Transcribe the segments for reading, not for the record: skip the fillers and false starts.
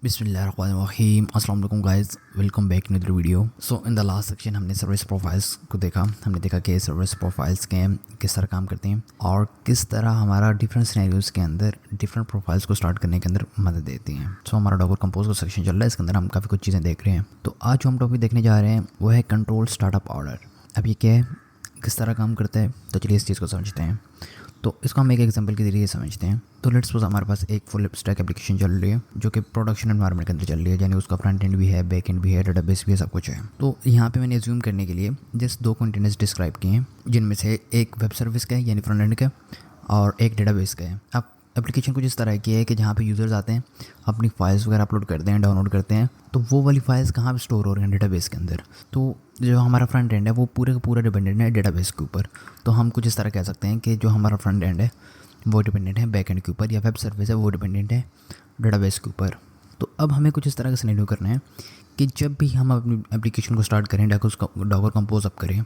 बिस्मिल्लाहिर्रहमानिर्रहीम। अस्सलाम वालेकुम guys, welcome back in other video. So in the last section हमने सर्विस प्रोफाइल्स को देखा। हमने देखा कि सर्विस प्रोफाइल्स के किस तरह काम करते हैं और किस तरह हमारा डिफरेंट सिनेरियोज़ के अंदर डिफरेंट प्रोफाइल्स को स्टार्ट करने के अंदर मदद देती हैं। सो हमारा डॉकर कंपोज का सेक्शन चल रहा है, इसके अंदर हम काफ़ी कुछ चीज़ें देख रहे हैं। तो आज जो हम टॉपिक देखने जा रहे हैं वो है कंट्रोल स्टार्टअप ऑर्डर। अब ये क्या है, किस तरह काम करता है, तो चलिए इस चीज़ को समझते हैं। तो इसको हम एक एग्जांपल के ज़रिए समझते हैं। तो लेट्स सपोज हमारे पास एक फुल स्टैक एप्लीकेशन चल रही है जो कि प्रोडक्शन एनवायरनमेंट के अंदर चल रही है, यानी उसका फ्रंट एंड भी है, बैक एंड भी है, डेटाबेस भी है, सब कुछ है। तो यहाँ पे मैंने एज्यूम करने के लिए जस्ट दो कंटेनर्स डिस्क्राइब किए हैं, जिनमें से एक वेब सर्विस का है यानी फ्रंट एंड का, और एक डेटाबेस का है। अब एप्लीकेशन कुछ इस तरह की है कि जहाँ पे यूज़र्स आते हैं, अपनी फाइल्स वगैरह अपलोड करते हैं, डाउनलोड करते हैं, तो वो वाली फाइल्स कहाँ पे स्टोर हो रही हैं, डेटाबेस के अंदर। तो जो हमारा फ्रंट एंड है वो पूरे का पूरा डिपेंडेंट है डेटाबेस के ऊपर। तो हम कुछ इस तरह कह सकते हैं कि जो हमारा फ्रंट एंड है वो डिपेंडेंट है बैक एंड के ऊपर, या वेब सर्विस है वो डिपेंडेंट है डेटाबेस के ऊपर। तो अब हमें कुछ इस तरह का सिनेरियो करना है कि जब भी हम अपनी एप्लीकेशन को स्टार्ट करें, डॉकर कंपोज अप करें,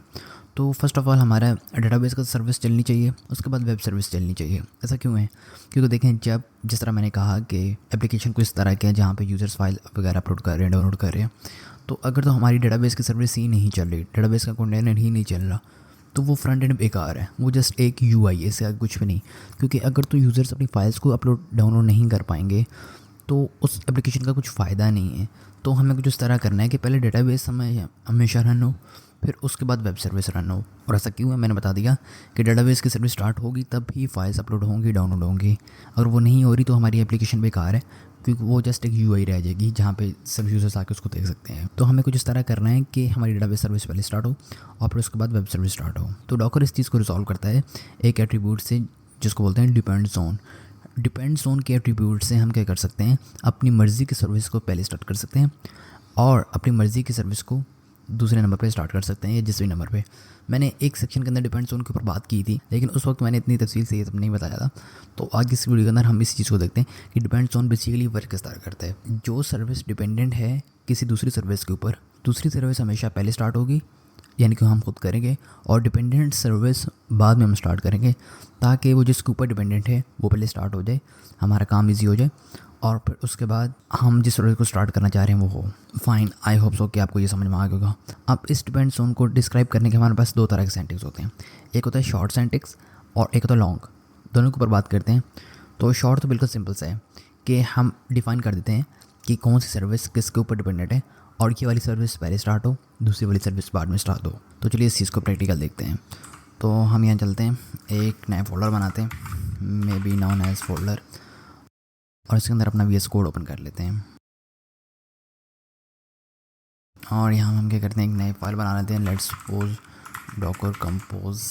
तो फर्स्ट ऑफ ऑल हमारा डेटाबेस का सर्विस चलनी चाहिए, उसके बाद वेब सर्विस चलनी चाहिए। ऐसा क्यों है? क्योंकि देखें, जब जिस तरह मैंने कहा कि एप्लीकेशन को इस तरह के जहाँ पे यूज़र्स फाइल वगैरह अपलोड कर रहे हैं, डाउनलोड कर रहे हैं, तो अगर तो हमारी डेटाबेस की सर्विस ही नहीं चल रही, डेटाबेस का कंटेनर ही नहीं चल रहा, तो वो फ्रंट एंड बेकार है, वो जस्ट एक यूआई है, इससे आगे कुछ भी नहीं। क्योंकि अगर तो यूज़र्स अपनी फाइल्स को अपलोड डाउनलोड नहीं कर पाएंगे तो उस एप्लीकेशन का कुछ फ़ायदा नहीं है। तो हमें कुछ इस तरह करना है कि पहले डेटाबेस हमेशा रन हो, फिर उसके बाद वेब सर्विस रन हो। और ऐसा क्यों है, मैंने बता दिया कि डेटाबेस की सर्विस स्टार्ट होगी तब ही फाइल्स अपलोड होंगी, डाउनलोड होंगी। अगर वो नहीं हो रही तो हमारी एप्लीकेशन बेकार है, क्योंकि वो जस्ट एक यूआई रह जाएगी जहाँ पे सब यूज़र्स आके उसको देख सकते हैं। तो हमें कुछ इस तरह करना है कि हमारी डेटाबेस सर्विस पहले स्टार्ट हो और फिर उसके बाद वेब सर्विस स्टार्ट हो। तो डॉकर इस चीज़ को रिजॉल्व करता है एक एट्रीब्यूट से, जिसको बोलते हैं डिपेंड जोन। डिपेंड जोन के एट्रीब्यूट से हम क्या कर सकते हैं, अपनी मर्ज़ी की सर्विस को पहले स्टार्ट कर सकते हैं और अपनी मर्ज़ी की सर्विस को दूसरे नंबर पे स्टार्ट कर सकते हैं, या जिस भी नंबर पे। मैंने एक सेक्शन के अंदर डिपेंड जोन के ऊपर बात की थी, लेकिन उस वक्त मैंने इतनी तफसील से ये सब नहीं बताया था। तो आज इस वीडियो के अंदर हम इस चीज़ को देखते हैं कि डिपेंड जोन बेसिकली वर्क किस तरह करता है। जो सर्विस डिपेंडेंट है किसी दूसरी सर्विस के ऊपर, दूसरी सर्विस हमेशा पहले स्टार्ट होगी, यानी कि हम खुद करेंगे, और डिपेंडेंट सर्विस बाद में हम स्टार्ट करेंगे, ताकि वो जिसके ऊपर डिपेंडेंट है वो पहले स्टार्ट हो जाए, हमारा काम इजी हो जाए, और फिर उसके बाद हम जिस सर्विस को स्टार्ट करना चाह रहे हैं वो हो। फाइन, आई होप सो कि आपको ये समझ में आ गया होगा। अब इस डिपेंड जोन को डिस्क्राइब करने के हमारे पास दो तरह के सेंटेक्स होते हैं, एक होता है शॉर्ट सेंटेक्स और एक होता है लॉन्ग। दोनों के ऊपर बात करते हैं। तो शॉर्ट तो बिल्कुल सिंपल सा है कि हम डिफ़ाइन कर देते हैं कि कौन सी सर्विस किसके ऊपर डिपेंडेंट है, और ये वाली सर्विस पहले स्टार्ट हो, दूसरी वाली सर्विस बाद में स्टार्ट हो। तो चलिए इस चीज़ को प्रैक्टिकल देखते हैं। तो हम यहाँ चलते हैं, एक नया फोल्डर बनाते हैं, maybe known as folder, और इसके अंदर अपना VS कोड ओपन कर लेते हैं। और यहाँ हम क्या करते हैं, एक नई फाइल बना लेते हैं, let's suppose Docker compose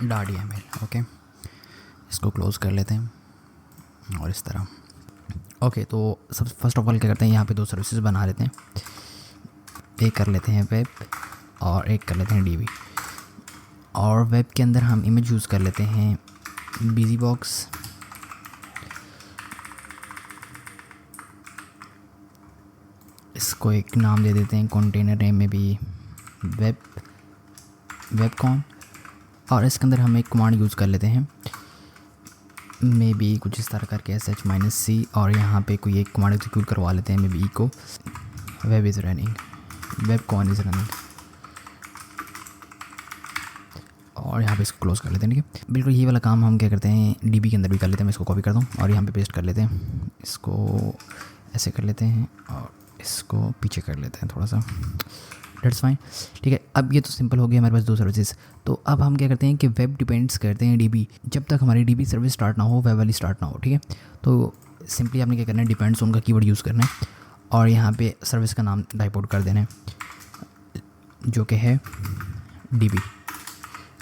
.yml। Okay, इसको क्लोज़ कर लेते हैं और इस तरह। ओके, तो सब फर्स्ट ऑफ ऑल क्या करते हैं, यहाँ पे दो सर्विसेज बना लेते हैं। एक कर लेते हैं वेब और एक कर लेते हैं DB। और वेब के अंदर हम इमेज यूज़ कर लेते हैं BusyBox, इसको एक नाम दे देते हैं कंटेनर नेम में भी वेबकॉन। और इसके अंदर हम एक कमांड यूज़ कर लेते हैं, मे बी कुछ इस तरह करके -c, और यहाँ पे कोई एक कमांड एग्जीक्यूट करवा लेते हैं, मे बी को वेब इज़ रनिंग, वेबकॉन इज़ रनिंग, और यहाँ पे इसको क्लोज़ कर लेते हैं। ठीक है, बिल्कुल ये वाला काम हम क्या करते हैं DB के अंदर भी कर लेते हैं। मैं इसको कॉपी करता हूँ और यहाँ पे पेस्ट कर लेते हैं, इसको ऐसे कर लेते हैं और इसको पीछे कर लेते हैं थोड़ा सा, डेट्स फाइन। ठीक है, अब ये तो सिंपल हो गया, हमारे पास दो सर्विसेज। तो अब हम क्या करते हैं कि वेब डिपेंड्स करते हैं DB, जब तक हमारी DB सर्विस स्टार्ट ना हो, वेब वाली स्टार्ट ना हो। ठीक है, तो सिंपली आपने क्या करना है, डिपेंड्स ऑन का कीवर्ड यूज़ करना है और यहाँ पे सर्विस का नाम टाइप आउट कर देना है, जो कि है DB।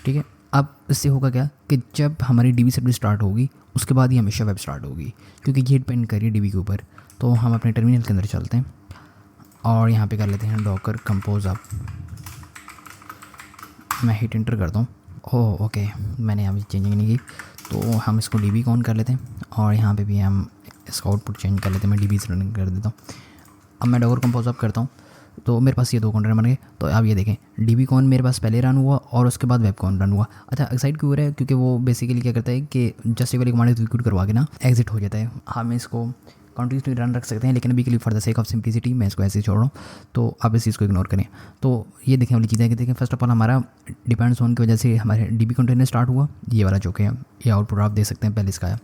ठीक है, अब इससे होगा क्या कि जब हमारी DB सर्विस स्टार्ट होगी उसके बाद ही हमेशा वेब स्टार्ट होगी, क्योंकि ये डिपेंड करिए DB के ऊपर। तो हम अपने टर्मिनल के अंदर चलते हैं और यहाँ पे कर लेते हैं डॉकर कंपोज अप। मैं हिट एंटर करता हूँ। ओह ओके, मैंने यहाँ पे चेंजिंग नहीं की, तो हम इसको DB को ऑन कर लेते हैं और यहाँ पे भी हम इसका आउटपुट चेंज कर लेते हैं। मैं DB से रनिंग कर देता हूँ। अब मैं डॉकर कंपोज अप करता हूँ, तो मेरे पास ये 2 कंटेनर बन गए। तो आप ये देखें dbcon मेरे पास पहले रन हुआ और उसके बाद webcon रन हुआ। अच्छा एक्साइट क्यों हो रहा है, क्योंकि वो बेसिकली क्या करता है कि जस्ट वाली कमांड एग्जीक्यूट करवा के ना एग्जिट हो जाता है। हम इसको कंटिन्यूसली रन रख सकते हैं, लेकिन अभी के लिए for the sake of simplicity मैं इसको ऐसे ही छोड़ रहा हूँ, तो आप इस चीज़ को इग्नोर करें। तो ये देखें वाली चीज़ है कि देखें फर्स्ट ऑफ ऑल हमारा डिपेंड्स ऑन की वजह से हमारे डीबी कंटेनर स्टार्ट हुआ, ये वाला जो कि ये आउटपुट आप देख सकते हैं पहले इसका है।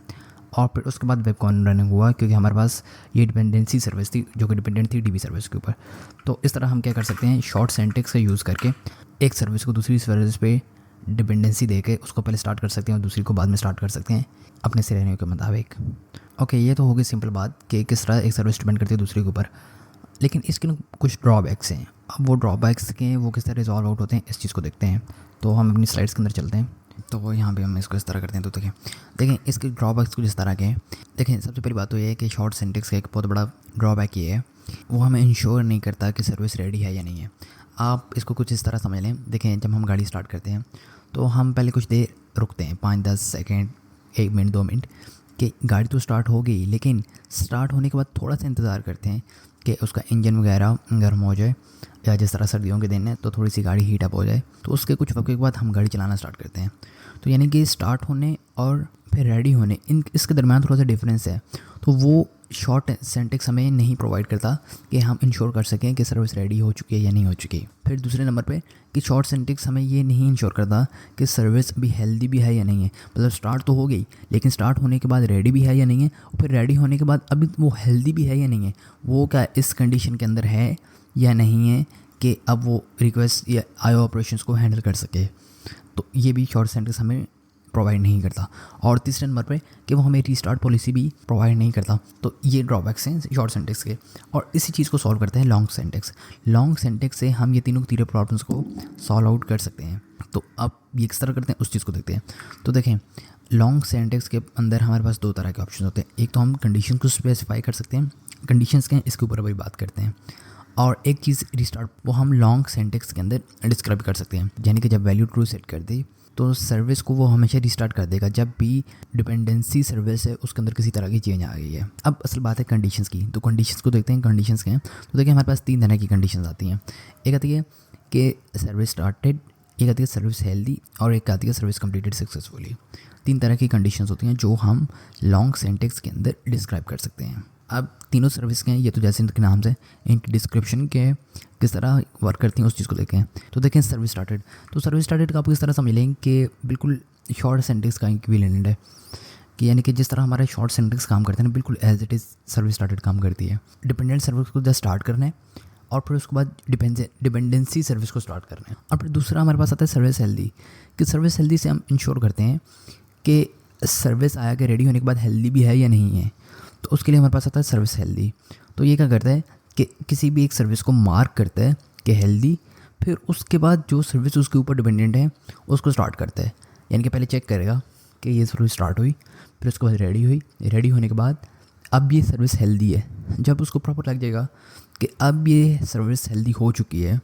और फिर उसके बाद वेबकॉन रनिंग हुआ, क्योंकि हमारे पास ये डिपेंडेंसी सर्विस थी जो कि डिपेंडेंट थी डीबी सर्विस के ऊपर। तो इस तरह हम क्या कर सकते हैं, शॉर्ट सिंटैक्स का यूज़ करके एक सर्विस को दूसरी सर्विस पे डिपेंडेंसी दे के उसको पहले स्टार्ट कर सकते हैं और दूसरी को बाद में स्टार्ट कर सकते हैं अपने सिनेरियो के मुताबिक। ओके, ये तो होगी सिंपल बात कि किस तरह एक सर्विस डिपेंड करती है दूसरे के ऊपर। लेकिन इसके कुछ ड्रॉबैक्स हैं। अब वो ड्रॉबैक्स के वो किस तरह रिजॉल्व आउट होते हैं इस चीज़ को देखते हैं। तो हम अपनी स्लाइड्स के अंदर चलते हैं। तो वो यहाँ पे हम इसको इस तरह करते हैं। तो देखें इसके ड्रॉबैक्स कुछ इस तरह के हैं। देखें सबसे पहली बात तो ये है कि शॉर्ट सिंटैक्स का एक बहुत बड़ा ड्रॉबैक ये है, वो हमें इंश्योर नहीं करता कि सर्विस रेडी है या नहीं है। आप इसको कुछ इस तरह समझ लें। देखें जब हम गाड़ी स्टार्ट करते हैं तो हम पहले कुछ देर रुकते हैं, 5-10 सेकेंड, 1 मिनट 2 मिनट, कि गाड़ी तो स्टार्ट हो गई, लेकिन स्टार्ट होने के बाद थोड़ा सा इंतज़ार करते हैं कि उसका इंजन वगैरह गर्म हो जाए, या जिस तरह सर्दियों के दिन है तो थोड़ी सी गाड़ी हीट अप हो जाए। तो उसके कुछ वक्त के बाद हम गाड़ी चलाना स्टार्ट करते हैं। तो यानी कि स्टार्ट होने और फिर रेडी होने इसके दरम्यान थोड़ा सा डिफरेंस है। तो वो शॉर्ट सिंटैक्स हमें नहीं प्रोवाइड करता कि हम इंश्योर कर सकें कि सर्विस रेडी हो चुकी है या नहीं हो चुकी। फिर दूसरे नंबर पे कि शॉर्ट सिंटैक्स हमें ये नहीं इंश्योर करता कि सर्विस अभी हेल्दी भी है या नहीं है। मतलब स्टार्ट तो हो गई, लेकिन स्टार्ट होने के बाद रेडी भी है या नहीं है, और फिर रेडी होने के बाद अभी वो हेल्दी भी है या नहीं है, वो क्या इस कंडीशन के अंदर है या नहीं है कि अब वो रिक्वेस्ट या IO ऑपरेशंस को हैंडल कर सके। तो ये भी शॉर्ट सिंटैक्स हमें प्रोवाइड नहीं करता। और तीसरे नंबर पे कि वो हमें रीस्टार्ट पॉलिसी भी प्रोवाइड नहीं करता। तो ये ड्रॉबैक्स हैं शॉर्ट सिंटैक्स के। और इसी चीज़ को सॉल्व करते हैं लॉन्ग सिंटैक्स। लॉन्ग सिंटैक्स से हम ये तीनों प्रॉब्लम्स को सॉल्व आउट कर सकते हैं। तो अब ये किस तरह करते हैं उस चीज़ को देखते हैं। तो देखें लॉन्ग सिंटैक्स के अंदर हमारे पास 2 तरह के ऑप्शन होते हैं। एक तो हम कंडीशन को स्पेसिफाई कर सकते हैं, कंडीशंस के हैं इसके ऊपर अभी बात करते हैं। और एक चीज़ रीस्टार्ट, वो हम लॉन्ग सिंटैक्स के अंदर डिस्क्राइब कर सकते हैं। यानी कि जब वैल्यू ट्रू सेट कर दी तो सर्विस को वो हमेशा रिस्टार्ट कर देगा जब भी डिपेंडेंसी सर्विस है उसके अंदर किसी तरह की चेंज आ गई है। अब असल बात है कंडीशंस की। तो कंडीशंस को देखते हैं, कंडीशंस के हैं। तो देखिए हमारे पास 3 तरह की कंडीशंस आती हैं। एक आती है कि सर्विस स्टार्टेड, एक आती है सर्विस हेल्दी, और एक आती है सर्विस कंप्लीटेड सक्सेसफुली। 3 तरह की कंडीशंस होती हैं जो हम लॉन्ग सिंटैक्स के अंदर डिस्क्राइब कर सकते हैं। अब तीनों सर्विस के हैं, ये तो जैसे इनके नाम से इनकी डिस्क्रिप्शन के किस तरह वर्क करती हैं उस चीज़ को देखें। तो देखें सर्विस स्टार्टेड। तो सर्विस स्टार्टेड का आप किस तरह समझ लें कि बिल्कुल शॉर्ट सिंटैक्स का इक्विवेलेंट है, कि यानी कि जिस तरह हमारे शॉर्ट सिंटैक्स काम करते हैं ना, बिल्कुल as it is service started काम करती है। डिपेंडेंट सर्विस को जस्ट स्टार्ट करना है और फिर उसके बाद डिपेंडेंसी सर्विस को स्टार्ट करना है। और फिर दूसरा हमारे पास आता है सर्विस हेल्दी, कि सर्विस हेल्दी से हम इंश्योर करते हैं कि सर्विस आया कि रेडी होने के बाद हेल्दी भी है या नहीं है। तो उसके लिए हमारे पास आता है सर्विस हेल्दी। तो ये क्या करता है कि किसी भी एक सर्विस को मार्क करता है कि हेल्दी, फिर उसके बाद जो सर्विस उसके ऊपर डिपेंडेंट है उसको स्टार्ट करता है। यानी कि पहले चेक करेगा कि ये सर्विस स्टार्ट हुई, फिर उसके बाद रेडी हुई, रेडी होने के बाद अब ये सर्विस हेल्दी है। जब उसको प्रॉपर लग जाएगा कि अब ये सर्विस हेल्दी हो चुकी है,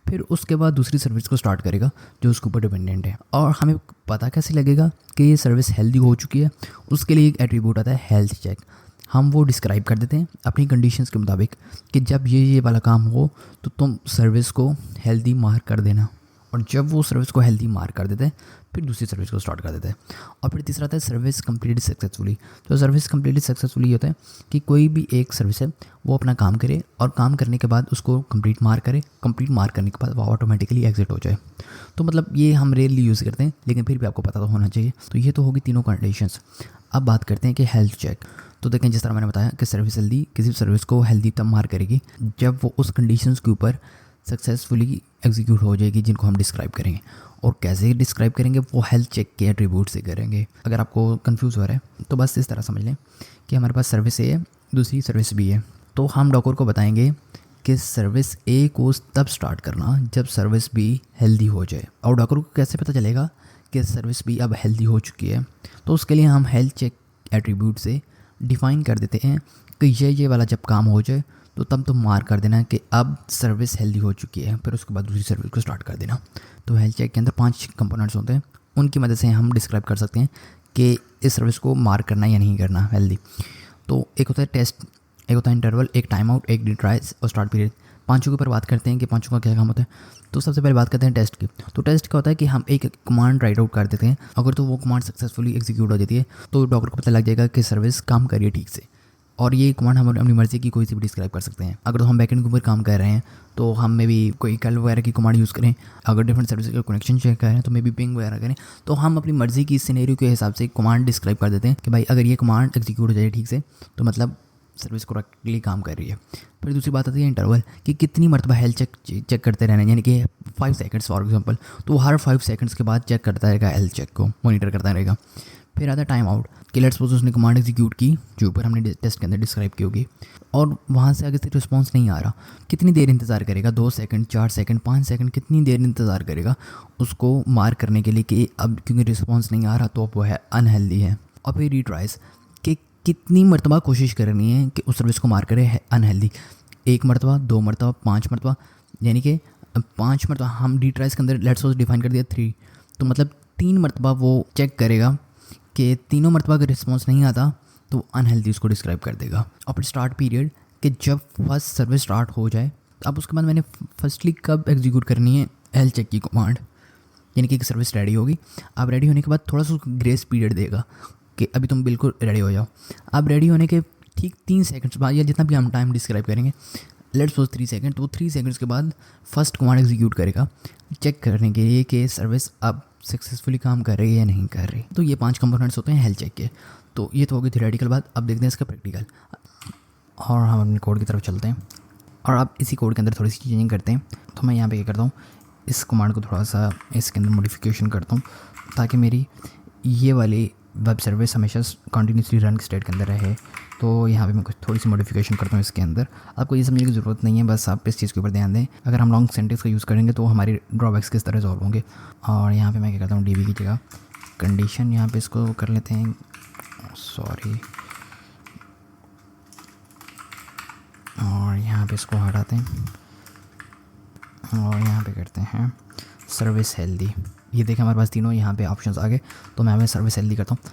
फिर उसके बाद दूसरी सर्विस को स्टार्ट करेगा जो उसके ऊपर डिपेंडेंट है। और हमें पता कैसे लगेगा कि ये सर्विस हेल्दी हो चुकी है, उसके लिए एक एट्रीब्यूट आता है हेल्थ चेक। हम वो डिस्क्राइब कर देते हैं अपनी कंडीशंस के मुताबिक कि जब ये वाला काम हो तो तुम सर्विस को हेल्दी मार्क कर देना। और जब वो सर्विस को हेल्दी मार्क कर देते हैं फिर दूसरी सर्विस को स्टार्ट कर देते हैं। और फिर तीसरा आता है सर्विस कंप्लीटेड सक्सेसफुली। तो सर्विस कंप्लीटेड सक्सेसफुली ये होता है कि कोई भी एक सर्विस है वो अपना काम करे और काम करने के बाद उसको कंप्लीट मार्क करे, कंप्लीट मार्क करने के बाद वो ऑटोमेटिकली एग्जिट हो जाए। तो मतलब ये हम रेयरली यूज़ करते हैं, लेकिन फिर भी आपको पता तो होना चाहिए। तो ये तो होगी तीनों कंडीशंस। अब बात करते हैं कि हेल्थ चेक। तो देखें जिस तरह मैंने बताया कि सर्विस हेल्दी किसी सर्विस को हेल्दी तब मार्क करेगी जब वो उस कंडीशंस के ऊपर सक्सेसफुली एग्जीक्यूट हो जाएगी जिनको हम डिस्क्राइब करेंगे। और कैसे डिस्क्राइब करेंगे वो हेल्थ चेक के एट्रीब्यूट से करेंगे। अगर आपको कंफ्यूज हो रहा है तो बस इस तरह समझ लें कि हमारे पास सर्विस ए है, दूसरी सर्विस बी है। तो हम डॉकर को बताएंगे कि सर्विस ए को तब स्टार्ट करना जब सर्विस बी हेल्दी हो जाए। और डॉकर को कैसे पता चलेगा कि सर्विस बी अब हेल्दी हो चुकी है? तो उसके लिए हम हेल्थ चेक एट्रीब्यूट से डिफ़ाइन कर देते हैं कि ये वाला जब काम हो जाए तो तब तुम मार्क कर देना कि अब सर्विस हेल्दी हो चुकी है, फिर उसके बाद दूसरी सर्विस को स्टार्ट कर देना। तो हेल्थ चेक के अंदर 5 कंपोनेंट्स होते हैं, उनकी मदद से हम डिस्क्राइब कर सकते हैं कि इस सर्विस को मार्क करना या नहीं करना हेल्दी। तो एक होता है टेस्ट, एक होता है इंटरवल, एक टाइम आउट, एक रिट्राई और स्टार्ट पीरियड। पांचों के ऊपर बात करते हैं कि पांचों का क्या काम होता है। तो सबसे पहले बात करते हैं टेस्ट की। तो टेस्ट क्या होता है कि हम एक कमांड राइट आउट कर देते हैं, अगर तो वो कमांड सक्सेसफुली एग्जीक्यूट हो जाती है तो डॉक्टर को पता लग जाएगा कि सर्विस काम कर रही है ठीक से। और ये कमांड हम अपनी मर्ज़ी की कोई सी भी डिस्क्राइब कर सकते हैं। अगर तो हम बैकएंड के ऊपर काम कर रहे हैं तो हम में भी कोई कल वगैरह की कमांड यूज़ करें, अगर डिफरेंट सर्विस का कनेक्शन चेक करें तो मे बी पिंग वगैरह करें, तो हम अपनी मर्ज़ी की सिनेरियो के हिसाब से कमांड डिस्क्राइब कर देते हैं कि भाई अगर ये कमांड एग्जीक्यूट हो जाए ठीक से तो मतलब सर्विस करेक्टली काम कर रही है। फिर दूसरी बात आती है इंटरवल, कि कितनी मरतबा हेल्थ चेक करते रहना, यानी कि 5 सेकंड्स फॉर एग्जांपल, तो हर 5 सेकंड्स के बाद चेक करता रहेगा, हेल्थ चेक को मॉनिटर करता रहेगा। फिर आता है टाइम आउट, कि लेट्स सपोज उसने कमांड एग्जीक्यूट की जो ऊपर हमने टेस्ट के अंदर डिस्क्राइब की होगी, और वहाँ से आगे से रिस्पॉन्स नहीं आ रहा, कितनी देर इंतज़ार करेगा, 2 सेकंड, 4 सेकंड, 5 सेकंड, कितनी देर इंतज़ार करेगा उसको मार्क करने के लिए कि अब क्योंकि रिस्पॉन्स नहीं आ रहा तो अब वो है अनहेल्दी है। और फिर रीट्राइज, कि कितनी मरतबा कोशिश करनी है कि उस सर्विस को मार्क करे है अनहेल्दी, 1 मरतबा, 2 मरतबा, 5 मरतबा, यानी कि 5 मरतबा हम रीट्राइज के अंदर लेट्स सपोज डिफाइन कर दिया 3, तो मतलब 3 मरतबा वो चेक करेगा कि तीनों मरतबा अगर रिस्पॉन्स नहीं आता तो अनहेल्दी उसको डिस्क्राइब कर देगा। और फिर स्टार्ट पीरियड, कि जब फर्स्ट सर्विस स्टार्ट हो जाए, अब उसके बाद मैंने फर्स्टली कब एग्जीक्यूट करनी है हेल्थ चेक की कमांड, यानी कि एक सर्विस रेडी होगी, अब रेडी होने के बाद थोड़ा सा उसको ग्रेस पीरियड देगा कि अभी तुम बिल्कुल रेडी हो जाओ। अब रेडी होने के ठीक 3 सेकंड्स बाद या जितना भी हम टाइम डिस्क्राइब करेंगे, लेट्स सपोज 3 सेकंड, तो 3 सेकंड्स के बाद फर्स्ट कमांड एग्जीक्यूट करेगा चेक करने के लिए कि सर्विस अब सक्सेसफुली काम कर रही है या नहीं कर रही। तो ये 5 कंपोनेंट्स होते हैं हेल्थ चेक के। तो ये तो होगी थ्योरेटिकल बात। अब देखते हैं इसका प्रैक्टिकल, और हम अपने कोड की तरफ चलते हैं। और अब इसी कोड के अंदर थोड़ी सी चेंजिंग करते हैं। तो मैं यहाँ पे क्या करता हूँ, इस कमांड को थोड़ा सा इसके अंदर मॉडिफिकेशन करता हूँ ताकि मेरी ये वाली वेब सर्विस हमेशा कंटिन्यूसली रन स्टेट के अंदर रहे। तो यहाँ पे मैं कुछ थोड़ी सी मॉडिफिकेशन करता हूँ इसके अंदर। आपको ये समझने की ज़रूरत नहीं है, बस आप इस चीज़ के ऊपर ध्यान दें। अगर हम लॉन्ग सेंटेंस का यूज़ करेंगे तो हमारी ड्रॉबैक्स किस तरह सॉल्व होंगे। और यहाँ पे मैं क्या करता हूँ, डीबी की जगह कंडीशन यहाँ पे इसको कर लेते हैं, सॉरी, और यहाँ पे इसको हटाते हैं और यहाँ पे करते हैं सर्विस हेल्दी। ये देखें हमारे पास तीनों यहाँ पे ऑप्शंस आ गए। तो मैं सर्विस हेल्दी करता हूँ।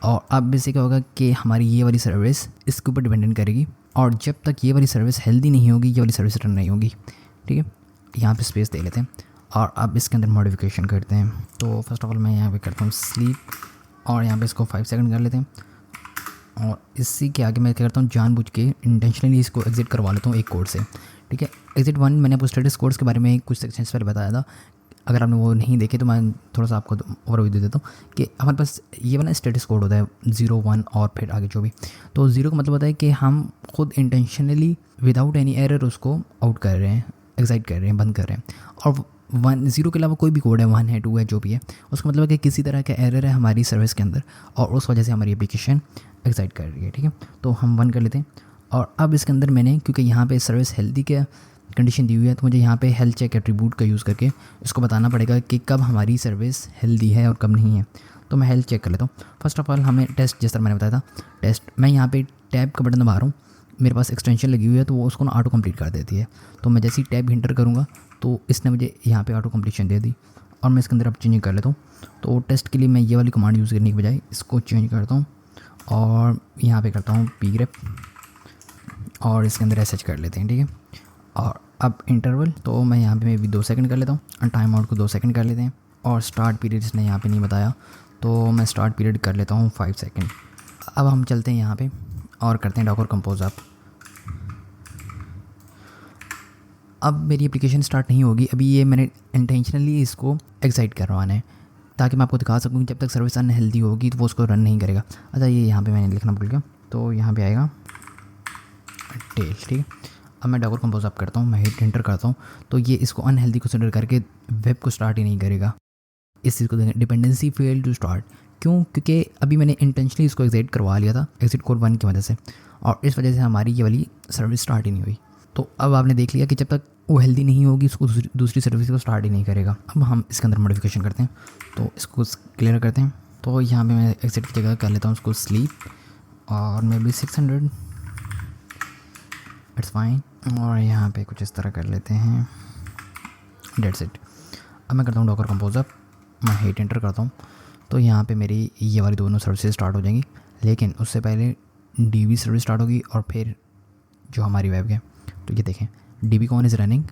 और अब इससे क्या होगा कि हमारी ये वाली सर्विस इसके ऊपर डिपेंडेंट करेगी, और जब तक ये वाली सर्विस हेल्दी नहीं होगी ये वाली सर्विस रन नहीं होगी। ठीक है, यहाँ पे स्पेस दे लेते हैं और अब इसके अंदर मॉडिफिकेशन करते हैं। तो फर्स्ट ऑफ ऑल मैं यहाँ पे करता हूँ स्लीप, और यहाँ पे इसको 5 सेकंड कर लेते हैं। और इसी के आगे मैं क्या करता हूँ, जानबूझ के इंटेंशनली इसको एग्जिट करवा लेता हूँ एक कोड से। ठीक है, एग्जिट 1 मैंने आपको स्टेटस कोड्स के बारे में कुछ सेक्शंस पहले बताया था। अगर आपने वो नहीं देखे तो मैं थोड़ा सा आपको ओवरव्यू दे देता हूँ कि हमारे पास ये वाला स्टेटस कोड होता है 0, 1 और फिर आगे जो भी। तो 0 का मतलब होता है कि हम खुद इंटेंशनली विदाउट एनी एरर उसको आउट कर रहे हैं, एग्जाइट कर रहे हैं, बंद कर रहे हैं। और 0 के अलावा कोई भी कोड है, 1 है, 2 है, जो भी है, उसका मतलब है कि किसी तरह का एरर है हमारी सर्विस के अंदर और उस वजह से हमारी एप्लीकेशन एग्जाइट कर रही है। ठीक है, तो हम 1 कर लेते हैं। और अब इसके अंदर मैंने, क्योंकि यहाँ पे सर्विस हेल्दी के कंडीशन दी हुई है, तो मुझे यहाँ पे हेल्थ चेक एट्रीब्यूट का यूज़ करके इसको बताना पड़ेगा कि कब हमारी सर्विस हेल्दी है और कब नहीं है। तो मैं हेल्थ चेक कर लेता हूँ। फर्स्ट ऑफ ऑल हमें टेस्ट, जिस तरह मैंने बताया था टेस्ट, मैं यहाँ पे टैब का बटन दबा रहा हूँ, मेरे पास एक्सटेंशन लगी हुई है तो वो उसको ना ऑटो कंप्लीट कर देती है। तो मैं जैसे ही टैब इंटर करूँगा तो इसने मुझे यहाँ पे ऑटो कंप्लीशन दे दी। और मैं इसके अंदर अब चेंज कर लेता हूँ। तो टेस्ट के लिए मैं ये वाली कमांड यूज़ करने के बजाय इसको चेंज करता हूँ और यहाँ पे करता हूँ pgrep और इसके अंदर SH कर लेते हैं। ठीक है, और अब इंटरवल, तो मैं यहाँ पे मैं भी 2 सेकंड कर लेता हूँ और टाइम आउट को 2 सेकंड कर लेते हैं। और स्टार्ट पीरियड इसने यहाँ पे नहीं बताया तो मैं स्टार्ट पीरियड कर लेता हूँ 5 सेकंड। अब हम चलते हैं यहाँ पे और करते हैं डॉकर कंपोज अप। अब मेरी एप्लीकेशन स्टार्ट नहीं होगी, अभी ये मैंने इंटेंशनली इसको एक्साइट करवाना है ताकि मैं आपको दिखा सकूँ जब तक सर्विस अनहेल्दी होगी तो वो उसको रन नहीं करेगा। अच्छा, ये यहाँ पे मैंने लिखना भूल गया, तो यहाँ पे आएगा टेल। ठीक है, अब मैं डॉकर कंपोज अप करता हूँ, मैं हिट एंटर करता हूँ, तो ये इसको अनहेल्दी कंसिडर करके वेब को स्टार्ट ही नहीं करेगा। इस चीज़ को देखें, डिपेंडेंसी फेल टू स्टार्ट। क्यों? क्योंकि अभी मैंने इंटेंशनली इसको एग्जिट करवा लिया था एग्जिट कोड 1 की वजह से, और इस वजह से हमारी ये वाली सर्विस स्टार्ट ही नहीं हुई। तो अब आपने देख लिया कि जब तक वो हेल्दी नहीं होगी उसको दूसरी सर्विस को स्टार्ट ही नहीं करेगा। अब हम इसके अंदर मॉडिफिकेशन करते हैं, तो इसको क्लियर करते हैं। तो यहाँ पे मैं एग्जिट की जगह कर लेता हूँ उसको स्लीप और मे बी 600, इट्स फाइन। और यहाँ पे कुछ इस तरह कर लेते हैं, डेट्स इट। अब मैं करता हूँ डॉकर कंपोज अप, मैं हिट एंटर करता हूँ, तो यहाँ पे मेरी ये वाली दोनों सर्विसेज स्टार्ट हो जाएंगी। लेकिन उससे पहले डीबी सर्विस स्टार्ट होगी और फिर जो हमारी वेब है। तो ये देखें, dbcon इज़ रनिंग।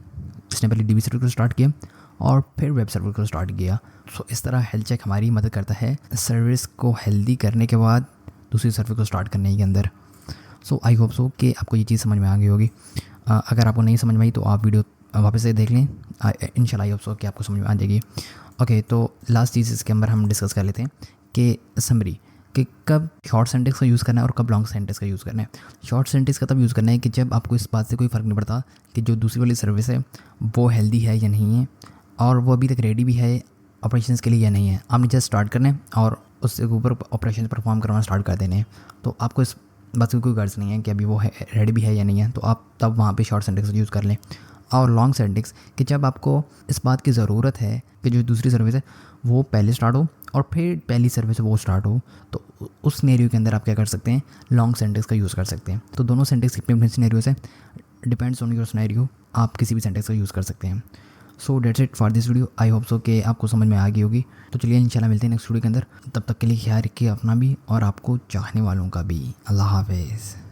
इसने पहले DB सर्वर को स्टार्ट किया और फिर वेब सर्वर को स्टार्ट किया। सो इस तरह हेल्थ चेक हमारी मदद करता है सर्विस को हेल्दी करने के बाद दूसरी सर्विस को स्टार्ट करने के अंदर। सो आई होप सो कि आपको ये चीज़ समझ में आ गई होगी। अगर आपको नहीं समझ में आई तो आप वीडियो वापस से देख लें, इंशाल्लाह आई होप सो कि आपको समझ में आ जाएगी। ओके, तो लास्ट चीज़ इसके अंदर हम डिस्कस कर लेते हैं कि समरी कि कब शॉर्ट सेंटेंस का यूज़ करना है और कब लॉन्ग सेंटेंस का यूज़ करना है। शॉर्ट सेंटेंस का तब यूज़ करना है कि जब आपको इस बात से कोई फ़र्क नहीं पड़ता कि जो दूसरी वाली सर्विस है वो हेल्दी है या नहीं है, और वो अभी तक रेडी भी है ऑपरेशंस के लिए या नहीं है। आपने जस्ट स्टार्ट करना है और उससे ऊपर ऑपरेशन परफॉर्म करवाना स्टार्ट कर देने हैं। तो आपको इस बात की कोई गर्ज नहीं है कि अभी वो रेडी भी है या नहीं है, तो आप तब वहाँ पे शॉर्ट सेंटेंस यूज़ कर लें। और लॉन्ग सेंटेंस कि जब आपको इस बात की ज़रूरत है कि जो दूसरी सर्विस है वो पहले स्टार्ट हो और फिर पहली सर्विस वो स्टार्ट हो, तो उस सिनेरियो के अंदर आप क्या कर सकते हैं, लॉन्ग सेंटेंस का यूज़ कर सकते हैं। तो दोनों सेंटेंस कितने अपने सिनेरियोस हैं, डिपेंड्स ऑन योर सिनेरियो, आप किसी भी सेंटेंस का यूज़ कर सकते हैं। So that's it for this video. I hope so कि आपको समझ में आ गई होगी। तो चलिए इंशाल्लाह मिलते हैं नेक्स्ट वीडियो के अंदर। तब तक के लिए ख्याल रखिए अपना भी और आपको चाहने वालों का भी। अल्लाह हाफिज़।